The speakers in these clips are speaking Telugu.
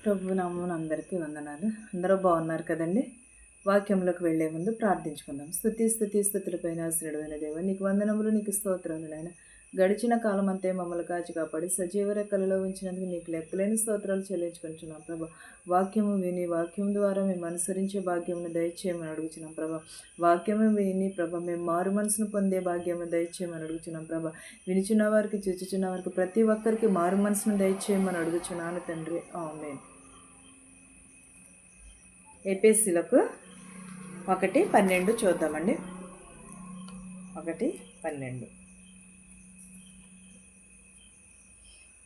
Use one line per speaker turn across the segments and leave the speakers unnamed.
ప్రభు నామమున అందరికీ వందనాలు. అందరూ బాగున్నారు కదండి. వాక్యంలోకి వెళ్లే ముందు ప్రార్థించుకుందాం. స్తుతులపైన ఆశ్రయుడైన దేవా, నీకు వందనములు, నీకు స్తోత్రములు నాయన. గడిచిన కాలం అంతే మమ్మల్ని కాచి కాపాడి సజీవ రెక్కలలో ఉంచినందుకు నీకు లెక్కలేని స్తోత్రాలు చెల్లించుకుంటున్నాం ప్రభా. వాక్యము విని వాక్యం ద్వారా మేము అనుసరించే భాగ్యమును దయచేయమని అడుగుతున్నాం ప్రభా. వాక్యము విని ప్రభా మేము మారు మనసును పొందే భాగ్యము దయచేయమని అడుగుతున్నాం ప్రభా. వినిచున్న వారికి, చూచుచున్న వారికి, ప్రతి ఒక్కరికి మారు మనసును దయచేయమని అడుగుచున్నాను తండ్రి. ఆమేన్. ఎఫెసీయులకు 1:12 చూద్దామండి. 1:12.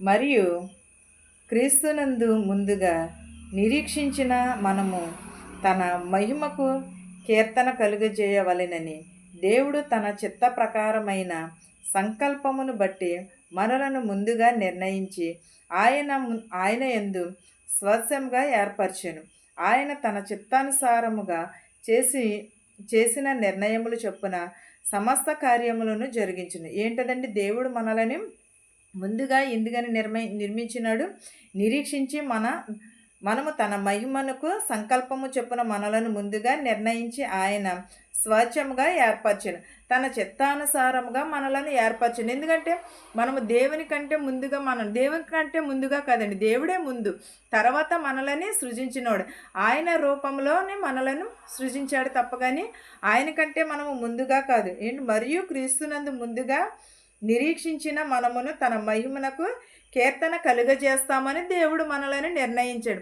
మరియు క్రీస్తునందు ముందుగా నిరీక్షించిన మనము తన మహిమకు కీర్తన కలుగజేయవలెనని దేవుడు తన చిత్త ప్రకారమైన సంకల్పమును బట్టి మనలను ముందుగా నిర్ణయించి ఆయన యందు స్వస్యంగా ఏర్పరచెను. ఆయన తన చిత్తానుసారముగా చేసిన నిర్ణయములు చొప్పున సమస్త కార్యములను జరిగించును. ఏంటదండి? దేవుడు మనలని ముందుగా ఎందుకని నిర్మించినాడు? నిరీక్షించి మనము తన మహిమనుకు సంకల్పము చొప్పున మనలను ముందుగా నిర్ణయించి ఆయన స్వచ్ఛముగా ఏర్పరచను. తన చిత్తానుసారముగా మనలను ఏర్పరచను. ఎందుకంటే మనము దేవుని కంటే ముందుగా కాదండి, దేవుడే ముందు, తర్వాత మనలని సృజించినోడు. ఆయన రూపంలోనే మనలను సృజించాడు తప్ప కానీ ఆయన కంటే మనము ముందుగా కాదు. మరియు క్రీస్తునందు ముందుగా నిరీక్షించిన మనమును తన మహిమనకు కీర్తన కలుగజేస్తామని దేవుడు మనలను నిర్ణయించాడు.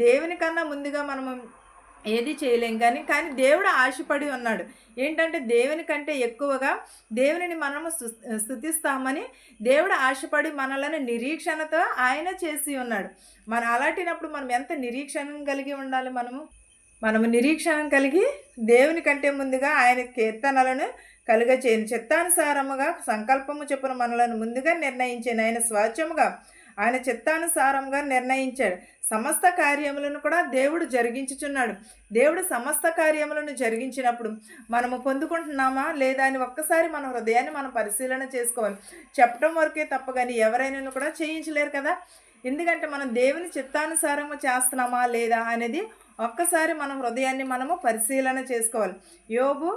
దేవుని కన్నా ముందుగా మనము ఏది చేయలేం కానీ దేవుడు ఆశపడి ఉన్నాడు. ఏంటంటే దేవుని కంటే ఎక్కువగా దేవునిని మనము స్తుతిస్తామని దేవుడు ఆశపడి మనలను నిరీక్షణతో ఆయన చేసి ఉన్నాడు. అలాంటినప్పుడు మనం ఎంత నిరీక్షణ కలిగి ఉండాలి? మనము నిరీక్షణ కలిగి దేవుని కంటే ముందుగా ఆయన కీర్తనలను కలుగచేయను. చిత్తానుసారముగా సంకల్పము చొప్పున మనలను ముందుగా నిర్ణయించాను. ఆయన స్వచ్ఛముగా ఆయన చిత్తానుసారంగా నిర్ణయించాడు. సమస్త కార్యములను కూడా దేవుడు జరిగించుచున్నాడు. దేవుడు సమస్త కార్యములను జరిగించినప్పుడు మనము పొందుకుంటున్నామా లేదా అని ఒక్కసారి మన హృదయాన్ని మనం పరిశీలన చేసుకోవాలి. చెప్పడం వరకే తప్ప కానీ ఎవరైనా కూడా చేయించలేరు కదా. ఎందుకంటే మనం దేవుని చిత్తానుసారంగా చేస్తున్నామా లేదా అనేది ఒక్కసారి మన హృదయాన్ని మనము పరిశీలన చేసుకోవాలి. యోబు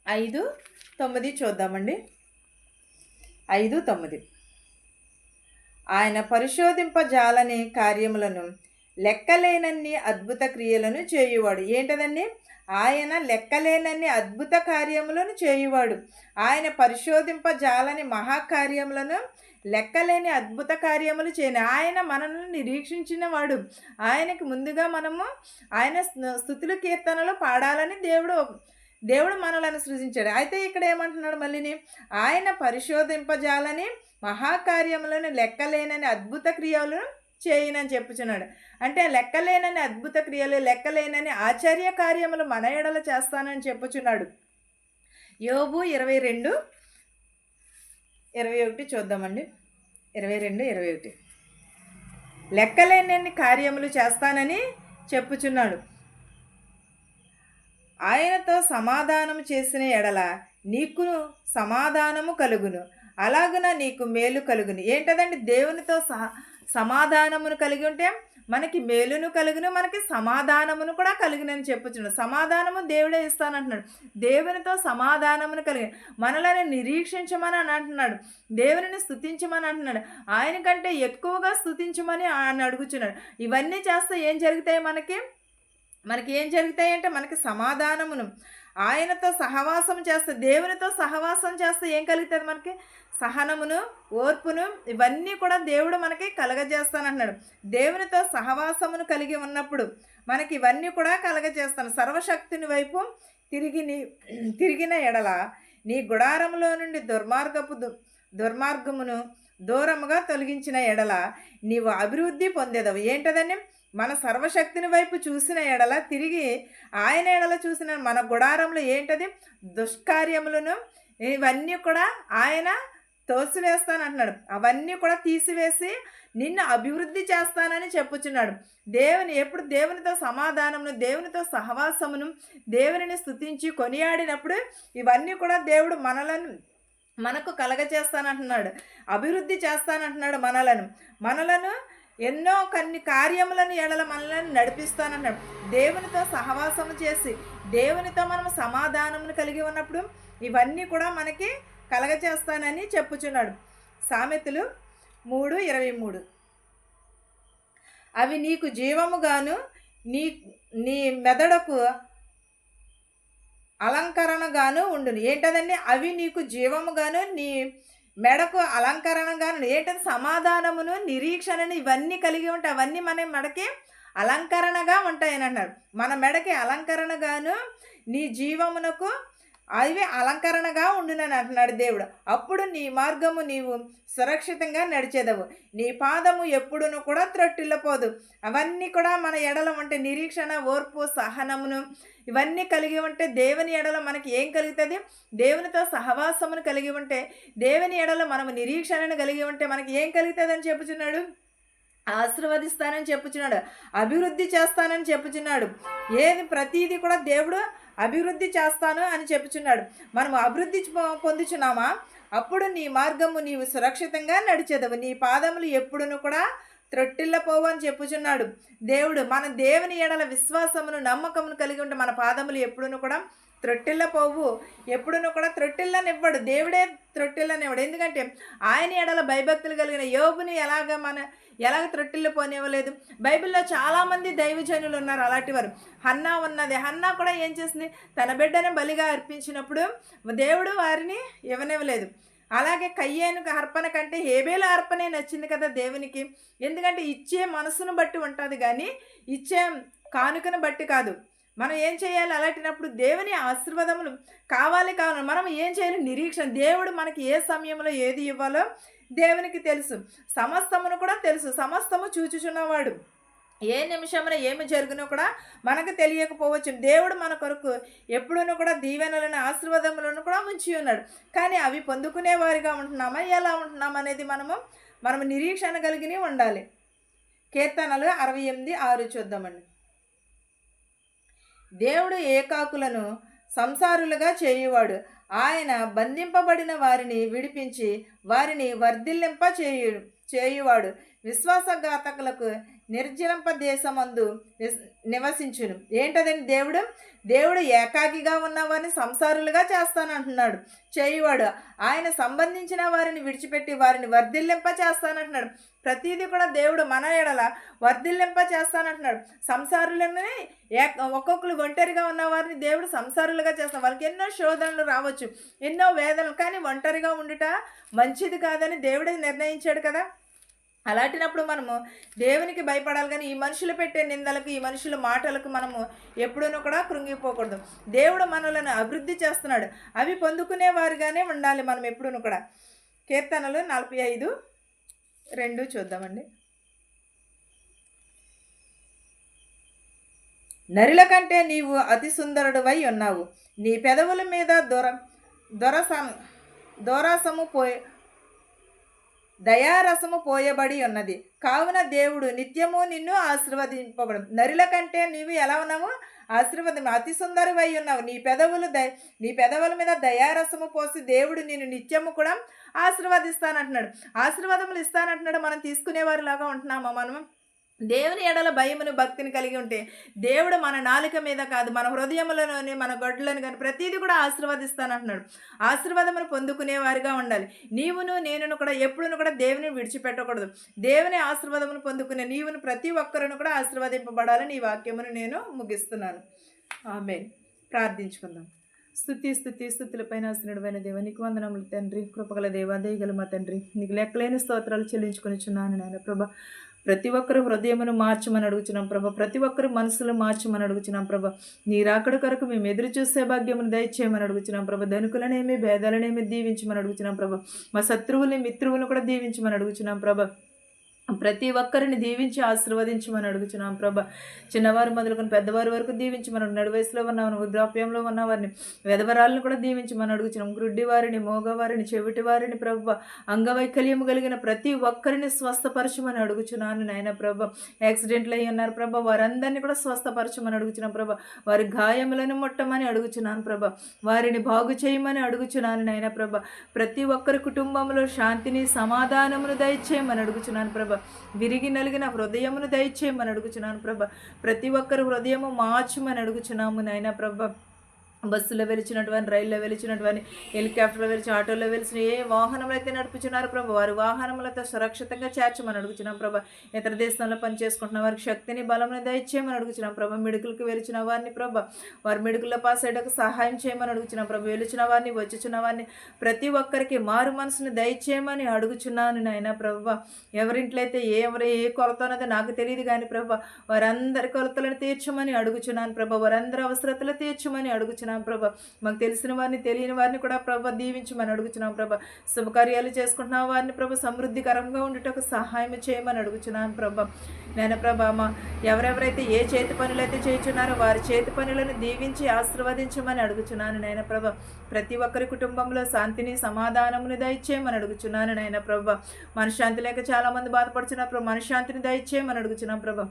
5:9 చూద్దామండి. 5:9. ఆయన పరిశోధింపజాలని కార్యములను లెక్కలేనన్ని అద్భుత క్రియలను చేయువాడు. ఏంటదండి? ఆయన లెక్కలేనన్ని అద్భుత కార్యములను చేయువాడు. ఆయన పరిశోధింపజాలని మహాకార్యములను లెక్కలేని అద్భుత కార్యములు చేయని ఆయన మనల్ని నిరీక్షించిన వాడు. ఆయనకి ముందుగా మనము ఆయన స్తుతుల కీర్తనలు పాడాలని దేవుడు మనలను సృజించాడు. అయితే ఇక్కడ ఏమంటున్నాడు మళ్ళీని? ఆయన పరిశోధింపజాలని మహాకార్యములను లెక్కలేనని అద్భుత క్రియలను చేయనని చెప్పుచున్నాడు. అంటే లెక్కలేనని అద్భుత క్రియలు, లెక్కలేనని ఆశ్చర్య కార్యములు మన ఎడల చేస్తానని చెప్పుచున్నాడు. యోబు 22:21 చూద్దామండి. 22:21. లెక్కలేనన్ని కార్యములు చేస్తానని చెప్పుచున్నాడు. ఆయనతో సమాధానము చేసిన ఎడల నీకు సమాధానము కలుగును, అలాగున నీకు మేలు కలుగును. ఏంటదండి? దేవునితో సమాధానమును కలిగి ఉంటే మనకి మేలును కలుగును, మనకి సమాధానమును కూడా కలుగునని చెప్పుచున్నాడు. సమాధానము దేవుడే ఇస్తానంటున్నాడు. దేవునితో సమాధానమును కలిగి మనలను నిరీక్షించమని అంటున్నాడు. దేవునిని స్తుతించమని అంటున్నాడు. ఆయన కంటే ఎక్కువగా స్తుతించమని ఆయన అడుగుచున్నాడు. ఇవన్నీ చేస్తే ఏం జరుగుతాయి? మనకి ఏం జరుగుతాయి అంటే మనకి సమాధానమును, ఆయనతో సహవాసం చేస్తే, దేవునితో సహవాసం చేస్తే ఏం కలుగుతుంది? మనకి సహనమును, ఓర్పును, ఇవన్నీ కూడా దేవుడు మనకి కలగజేస్తానంటున్నాడు. దేవునితో సహవాసమును కలిగి ఉన్నప్పుడు మనకి ఇవన్నీ కూడా కలగజేస్తాను. సర్వశక్తిని వైపు తిరిగిన ఎడల నీ గుడారములో నుండి దుర్మార్గమును దూరముగా తొలగించిన ఎడల నీవు అభివృద్ధి పొందేదవు. ఏంటదని? మన సర్వశక్తిని వైపు చూసిన ఎడల, తిరిగి ఆయన ఎడల చూసిన మన గుడారంలో ఏంటది? దుష్కార్యములను ఇవన్నీ కూడా ఆయన తోసివేస్తానంటున్నాడు. అవన్నీ కూడా తీసివేసి నిన్ను అభివృద్ధి చేస్తానని చెప్పుచున్నాడు. ఎప్పుడు దేవునితో సమాధానమును, దేవునితో సహవాసమును, దేవునిని స్తుతించి కొనియాడినప్పుడు ఇవన్నీ కూడా దేవుడు మనకు కలగచేస్తానంటున్నాడు, అభివృద్ధి చేస్తానంటున్నాడు. మనలను ఎన్నో కొన్ని కార్యములను ఎడల మనల్ని నడిపిస్తానన్నాడు. దేవునితో సహవాసము చేసి దేవునితో మనం సమాధానమును కలిగి ఉన్నప్పుడు ఇవన్నీ కూడా మనకి కలగచేస్తానని చెప్పుచున్నాడు. సామెతలు 3:23. అవి నీకు జీవముగాను నీ నీ మెదడుకు అలంకరణగాను ఉండును. ఏంటదండి? అవి నీకు జీవముగాను నీ మెడకు అలంకరణగాను. ఏంటది? సమాధానమును, నిరీక్షణను ఇవన్నీ కలిగి ఉంటాయి. అవన్నీ మన మెడకి అలంకరణగా ఉంటాయని అన్నాడు. మన మెడకి అలంకరణగాను నీ జీవమునకు అవి అలంకరణగా ఉండునని అంటున్నాడు దేవుడు. అప్పుడు నీ మార్గము నీవు సురక్షితంగా నడిచేదవు, నీ పాదము ఎప్పుడును కూడా త్రొట్టిల్లపోదు. అవన్నీ కూడా మన ఎడల ఉంటే నిరీక్షణ, ఓర్పు, సహనమును ఇవన్నీ కలిగి ఉంటే దేవుని ఎడల మనకి ఏం కలుగుతుంది? దేవునితో సహవాసమును కలిగి ఉంటే, దేవుని ఎడల మనము నిరీక్షణను కలిగి ఉంటే మనకి ఏం కలుగుతుంది అని చెప్పుచున్నాడు? ఆశీర్వదిస్తానని చెప్పుచున్నాడు, అభివృద్ధి చేస్తానని చెప్పుచున్నాడు. ఏది ప్రతీది కూడా దేవుడు అభివృద్ధి చేస్తాను అని చెప్పుచున్నాడు. మనం అభివృద్ధి పొందుచున్నామా? అప్పుడు నీ మార్గము నీవు సురక్షితంగా నడిచేదవు, నీ పాదములు ఎప్పుడును కూడా త్రొట్టిల్లపోవు అని చెప్పుచున్నాడు దేవుడు. మన దేవుని ఎడల విశ్వాసమును, నమ్మకమును కలిగి ఉంటే మన పాదములు ఎప్పుడును కూడా త్రొట్టిల్లపోవు, ఎప్పుడును కూడా త్రొట్టిల్లనివ్వడు. దేవుడే త్రొట్టిల్లనివ్వడు. ఎందుకంటే ఆయన ఎడల భయభక్తులు కలిగిన యోబుని ఎలాగ త్రొట్టిల్లిపోనివ్వలేదు. బైబిల్లో చాలామంది దైవజనులు ఉన్నారు అలాంటి వారు. హన్నా ఉన్నది. హన్నా కూడా ఏం చేసింది? తన బిడ్డను బలిగా అర్పించినప్పుడు దేవుడు వారిని ఇవ్వనివ్వలేదు. అలాగే కయ్యేను అర్పణ కంటే హేబేలు అర్పణే నచ్చింది కదా దేవునికి. ఎందుకంటే ఇచ్చే మనసును బట్టి ఉంటుంది కానీ ఇచ్చే కానుకను బట్టి కాదు. మనం ఏం చేయాలి? అలాంటినప్పుడు దేవుని ఆశీర్వాదములు కావాలి. మనం ఏం చేయాలి? నిరీక్షణ. దేవుడు మనకి ఏ సమయంలో ఏది ఇవ్వాలో దేవునికి తెలుసు, సమస్తమును కూడా తెలుసు. సమస్తము చూచుచున్నవాడు. ఏ నిమిషంలో ఏమి జరుగునో కూడా మనకు తెలియకపోవచ్చు. దేవుడు మన కొరకు ఎప్పుడూ కూడా దీవెనలను, ఆశీర్వాదములను కూడా ఉంచి ఉన్నాడు. కానీ అవి పొందుకునే వారిగా ఉంటున్నామా, ఎలా ఉంటున్నాం అనేది మనము నిరీక్షణ కలిగి ఉండాలి. కీర్తనలు 68:6 చూద్దామండి. దేవుడు ఏకాకులను సంసారులుగా చేయువాడు, ఆయన బంధింపబడిన వారిని విడిపించి వారిని వర్ధిల్లింప చేయువాడు. విశ్వాసఘాతకులకు నిర్జలింప దేశమందు నివసించును. ఏంటదండి? దేవుడు ఏకాకిగా ఉన్న వారిని సంసారులుగా చేస్తానంటున్నాడు, చేయువాడు. ఆయన సంబంధించిన వారిని విడిచిపెట్టి వారిని వర్ధిల్లింప చేస్తానంటున్నాడు. ప్రతిదీ కూడా దేవుడు మన ఎడల వర్ధిల్లింప చేస్తానంటున్నాడు. సంసారులని ఒక్కొక్కరు ఒంటరిగా ఉన్న వారిని దేవుడు సంసారులుగా చేస్తాం. వాళ్ళకి ఎన్నో శోధనలు రావచ్చు, ఎన్నో వేదనలు, కానీ ఒంటరిగా ఉండుట మంచిది కాదని దేవుడే నిర్ణయించాడు కదా. అలాంటినప్పుడు మనము దేవునికి భయపడాలి. కానీ ఈ మనుషులు పెట్టే నిందలకు, ఈ మనుషుల మాటలకు మనము ఎప్పుడూ కూడా కృంగిపోకూడదు. దేవుడు మనలను అభివృద్ధి చేస్తున్నాడు, అవి పొందుకునేవారుగానే ఉండాలి మనం ఎప్పుడూ కూడా. కీర్తనలు 45:2 చూద్దామండి. నరుల కంటే నీవు అతి సుందరుడువై ఉన్నావు, నీ పెదవుల మీద దయారసము పోయబడి ఉన్నది. కావున దేవుడు నిత్యము నిన్ను ఆశీర్వదింపబడు. నరుల కంటే నీవు ఎలా ఉన్నావు? ఆశీర్వాదం, అతి సుందరువై ఉన్నావు. నీ పెదవుల మీద దయారసము పోసి దేవుడు నిన్ను నిత్యము కూడా ఆశీర్వదిస్తానంటున్నాడు, ఆశీర్వాదములు ఇస్తానంటున్నాడు. మనం తీసుకునేవారిలాగా ఉంటున్నామా? మనం దేవుని ఎడల భయమును, భక్తిని కలిగి ఉంటే దేవుడు మన నాలుక మీద కాదు, మన హృదయములలోని, మన గొడ్లను కానీ ప్రతిదీ కూడా ఆశీర్వదిస్తానంటున్నాడు. ఆశీర్వాదమును పొందుకునేవారిగా ఉండాలి. నేను కూడా ఎప్పుడూ కూడా దేవుని విడిచిపెట్టకూడదు. దేవుని ఆశీర్వాదమును పొందుకునే నీవును ప్రతి ఒక్కరును కూడా ఆశీర్వదింపబడాలని ఈ వాక్యమును నేను ముగిస్తున్నాను. ఆమేన్. ప్రార్థించుకుందాం. స్తుతులపైన ఆశ్రయుడైన దేవ, నీకు వందనములు తండ్రి. కృపగల దేవ, దయగల మా తండ్రి, నీకు లెక్కలేని స్తోత్రాలు చెల్లించుకొనిచున్నాను నాయన ప్రభా. ప్రతి ఒక్కరు హృదయమును మార్చమని అడుగుచున్నాం ప్రభా. ప్రతి ఒక్కరు మనసులు మార్చమని అడుగుచున్నాం ప్రభా. నీ రాకడ కొరకు మేము ఎదురు చూసే భాగ్యమును దయచేయమని అడుగుచున్నాం ప్రభా. ధనికులనేమి భేదాలనేమి దీవించమని అడుగుచున్నాం ప్రభా. మా శత్రువుల్ని, మిత్రువులను కూడా దీవించమని అడుగుచున్నాం ప్రభా. ప్రతి ఒక్కరిని దీవించి ఆశీర్వదించమని అడుగుచున్నాం ప్రభా. చిన్నవారు మొదలుకొని పెద్దవారి వరకు దీవించమని, నడు వయసులో ఉన్నవారిని, వృద్ధాప్యంలో ఉన్నవారిని, వెధవరాలను కూడా దీవించమని అడుగుచున్నాం. గ్రుడ్డి వారిని, మోగవారిని, చెవిటి వారిని ప్రభా, అంగవైకల్యము కలిగిన ప్రతి ఒక్కరిని స్వస్థపరచమని అడుగుచున్నాను నాయన ప్రభా. యాక్సిడెంట్లు అయ్యి ఉన్నారు ప్రభా, వారందరినీ కూడా స్వస్థపరచమని అడుగుచున్నాం ప్రభా. వారి గాయములను ముట్టమని అడుగుచున్నాను ప్రభా. వారిని బాగు చేయమని అడుగుచున్నాను నాయన ప్రభా. ప్రతి ఒక్కరి కుటుంబంలో శాంతిని, సమాధానమును దయచేయమని అడుగుచున్నాను ప్రభా. విరిగి నలిగిన హృదయమును దయచేయమని అడుగుచున్నాను ప్రభ. ప్రతి ఒక్కరి హృదయము మార్చమని అడుగుచున్నాము నాయన ప్రభ. బస్సులో వెలిచినటువంటి, రైల్లో వెలిచినటువంటి, హెలికాప్టర్లో వెలిచి, ఆటోలో వెలిచిన ఏ వాహనంలో అయితే నడుపుచున్నారు ప్రభు, వారి వాహనములతో సురక్షితంగా చేర్చమని అడుగుచున్నాం ప్రభ. ఇతర దేశంలో పనిచేసుకుంటున్న వారికి శక్తిని బలముని దయచేయమని అడుగుచున్నాం ప్రభ. మెడికల్కి వెలిచిన వారిని ప్రభ, వారి మెడికల్లో పాస్ అయ్యేటకు సహాయం చేయమని అడుగుచున్నాం ప్రభ. వెలిచిన వారిని, వచ్చుచున్న వారిని ప్రతి ఒక్కరికి మారు మనసును దయచేయమని అడుగుచున్నాను నాయన ప్రభ. ఎవరింట్లో అయితే ఏ కొరత ఉన్నదో నాకు తెలియదు కానీ ప్రభ, వారందరి కొరతలను తీర్చమని అడుగుచున్నాను ప్రభ. వారందరి అవసరతలు తీర్చమని అడుగుచున్నాను ప్రభ. మాకు తెలిసిన వారిని, తెలియని వారిని కూడా ప్రభ దీవించమని అడుగుచున్నాం ప్రభ. శుభకార్యాలు చేసుకుంటున్న వారిని ప్రభ సమృద్ధికరంగా ఉండేటకు సహాయం చేయమని అడుగుచున్నాను ప్రభ. నేను ప్రభ, ఎవరెవరైతే ఏ చేతి పనులు అయితే చేయుచున్నారో వారి చేతి పనులను దీవించి ఆశీర్వదించమని అడుగుచున్నాను నాయన ప్రభ. ప్రతి ఒక్కరి కుటుంబంలో శాంతిని, సమాధానముని దయచేయమని అడుగుచున్నాను నాయన ప్రభ. మనశ్శాంతి లేక చాలామంది బాధపడుచున్నారు ప్రభ, మనశ్శాంతిని దయచేయమని అడుగుచున్నాం ప్రభ.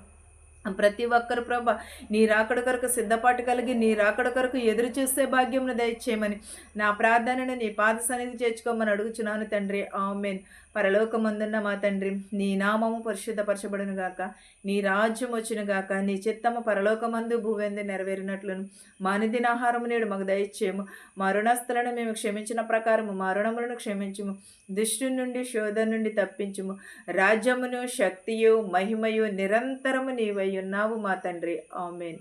ప్రతి ఒక్కరు ప్రభ నీ రాకడ కొరకు సిద్ధపాటు కలిగి నీ రాకడ కొరకు ఎదురు చూసే భాగ్యమును దయచేయమని నా ప్రార్థనను నీ పాద సన్నిధి చేర్చుకోమని అడుగుచున్నాను తండ్రి. ఆమేన్. పరలోకమందున్న మా తండ్రి, నీ నామము పరిశుద్ధపరచబడును గాక, నీ రాజ్యం వచ్చును గాక, నీ చిత్తము పరలోకమందు భూవెందు నెరవేరినట్లును మా అనుదిన ఆహారము నేడు మాకు దయచేయము. మా రుణస్థులను మేము క్షమించిన ప్రకారము మా రుణములను క్షమించుము. దుష్టుని నుండి, శోధన నుండి తప్పించుము. రాజ్యమును, శక్తియు, మహిమయు నిరంతరము నీవై ఉన్నావు మా తండ్రి. ఆమేన్.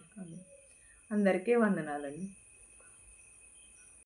అందరికీ వందనాలండి.